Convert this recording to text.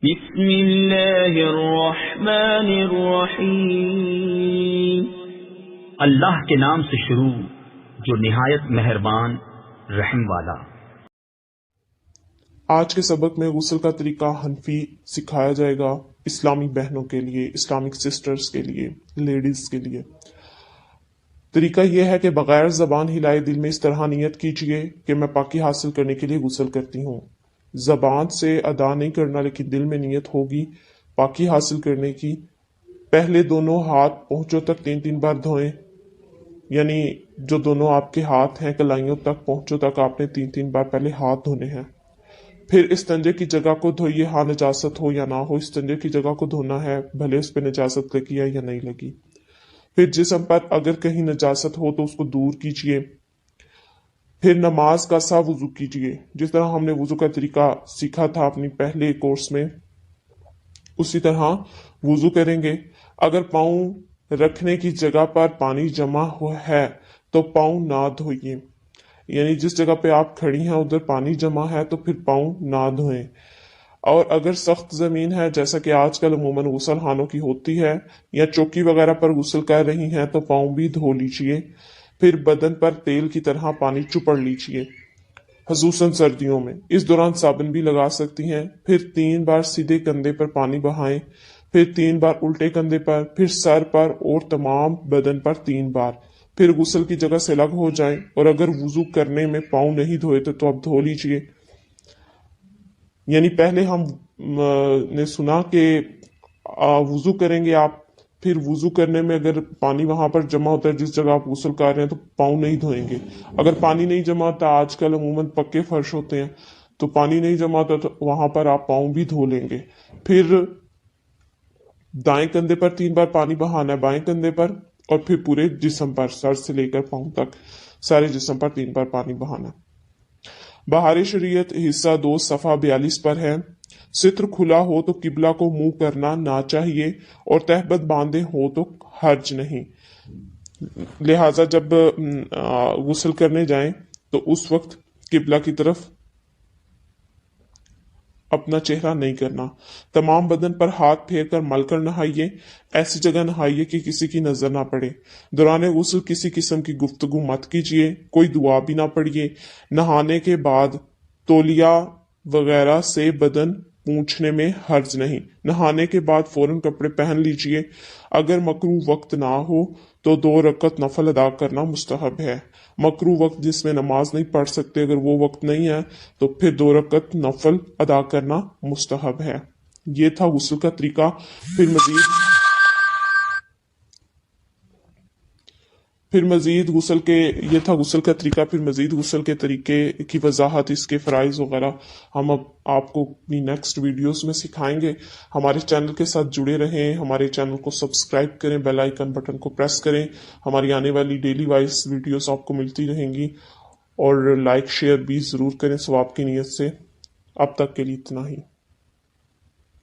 بسم اللہ الرحمن الرحیم۔ اللہ کے نام سے شروع جو نہایت مہربان رحم والا۔ آج کے سبق میں غسل کا طریقہ حنفی سکھایا جائے گا، اسلامی بہنوں کے لیے، اسلامک سسٹرز کے لیے، لیڈیز کے لیے۔ طریقہ یہ ہے کہ بغیر زبان ہلائے دل میں اس طرح نیت کیجئے کہ میں پاکی حاصل کرنے کے لیے غسل کرتی ہوں۔ زبان سے ادا نہیں کرنا، لیکن دل میں نیت ہوگی پاکی حاصل کرنے کی۔ پہلے دونوں ہاتھ پہنچوں تک 3 بار دھوئیں، یعنی جو دونوں آپ کے ہاتھ ہیں کلائیوں تک پہنچوں تک آپ نے 3 بار پہلے ہاتھ دھونے ہیں۔ پھر استنجے کی جگہ کو دھوئیے، ہاں نجاست ہو یا نہ ہو، استنجے کی جگہ کو دھونا ہے، بھلے اس پہ نجاست لگی ہے یا نہیں لگی۔ پھر جسم پر اگر کہیں نجاست ہو تو اس کو دور کیجئے۔ پھر نماز کا سا وضو کیجئے، جس طرح ہم نے وضو کا طریقہ سیکھا تھا اپنی پہلے کورس میں، اسی طرح وضو کریں گے۔ اگر پاؤں رکھنے کی جگہ پر پانی جمع ہوا ہے تو پاؤں نہ دھوئیے، یعنی جس جگہ پہ آپ کھڑی ہیں ادھر پانی جمع ہے تو پھر پاؤں نہ دھوئیں۔ اور اگر سخت زمین ہے، جیسا کہ آج کل عموماً غسل خانوں کی ہوتی ہے، یا چوکی وغیرہ پر غسل کر رہی ہیں تو پاؤں بھی دھو لیجئے۔ پھر بدن پر تیل کی طرح پانی چپڑ لیجئے، خصوصاً سردیوں میں۔ اس دوران صابن بھی لگا سکتی ہیں۔ پھر 3 بار سیدھے کندھے پر پانی بہائیں، پھر 3 بار الٹے کندھے پر، پھر سر پر اور تمام بدن پر 3 بار۔ پھر غسل کی جگہ سے الگ ہو جائیں، اور اگر وضو کرنے میں پاؤں نہیں دھوئے تو اب دھو لیجئے۔ یعنی پہلے ہم نے سنا کہ وضو کریں گے آپ، پھر وضو کرنے میں اگر پانی وہاں پر جمع ہوتا ہے جس جگہ آپ غسل کر رہے ہیں تو پاؤں نہیں دھوئیں گے۔ اگر پانی نہیں جمع ہوتا، آج کل عموماً پکے فرش ہوتے ہیں تو پانی نہیں جمع ہوتا تو وہاں پر آپ پاؤں بھی دھو لیں گے۔ پھر دائیں کندھے پر 3 بار پانی بہانا ہے، بائیں کندھے پر، اور پھر پورے جسم پر، سر سے لے کر پاؤں تک سارے جسم پر 3 بار پانی بہانا۔ بہار شریعت حصہ 2 صفحہ 42 پر ہے۔ ستر کھلا ہو تو قبلہ کو منہ کرنا نہ چاہیے، اور تہبند باندھے ہو تو حرج نہیں۔ لہٰذا جب غسل کرنے جائیں تو اس وقت قبلہ کی طرف اپنا چہرہ نہیں کرنا۔ تمام بدن پر ہاتھ پھیر کر مل کر نہائیے، ایسی جگہ نہائیے کہ کسی کی نظر نہ پڑے۔ دوران غسل کسی قسم کی گفتگو مت کیجیے، کوئی دعا بھی نہ پڑھیے۔ نہانے کے بعد تولیہ وغیرہ سے بدن پونچھنے میں حرج نہیں۔ نہانے کے بعد فوراً کپڑے پہن لیجیے۔ اگر مکروہ وقت نہ ہو تو 2 رکعت نفل ادا کرنا مستحب ہے۔ مکروہ وقت جس میں نماز نہیں پڑھ سکتے، اگر وہ وقت نہیں ہے تو پھر 2 رکعت نفل ادا کرنا مستحب ہے۔ یہ تھا غسل کا طریقہ۔ پھر مزید غسل کے طریقے کی وضاحت، اس کے فرائض وغیرہ ہم اب آپ کو اپنی نیکسٹ ویڈیوز میں سکھائیں گے۔ ہمارے چینل کے ساتھ جڑے رہیں، ہمارے چینل کو سبسکرائب کریں، بیل آئیکن بٹن کو پریس کریں۔ ہماری آنے والی ڈیلی وائز ویڈیوز آپ کو ملتی رہیں گی، اور لائک شیئر بھی ضرور کریں ثواب کی نیت سے۔ اب تک کے لیے اتنا ہی۔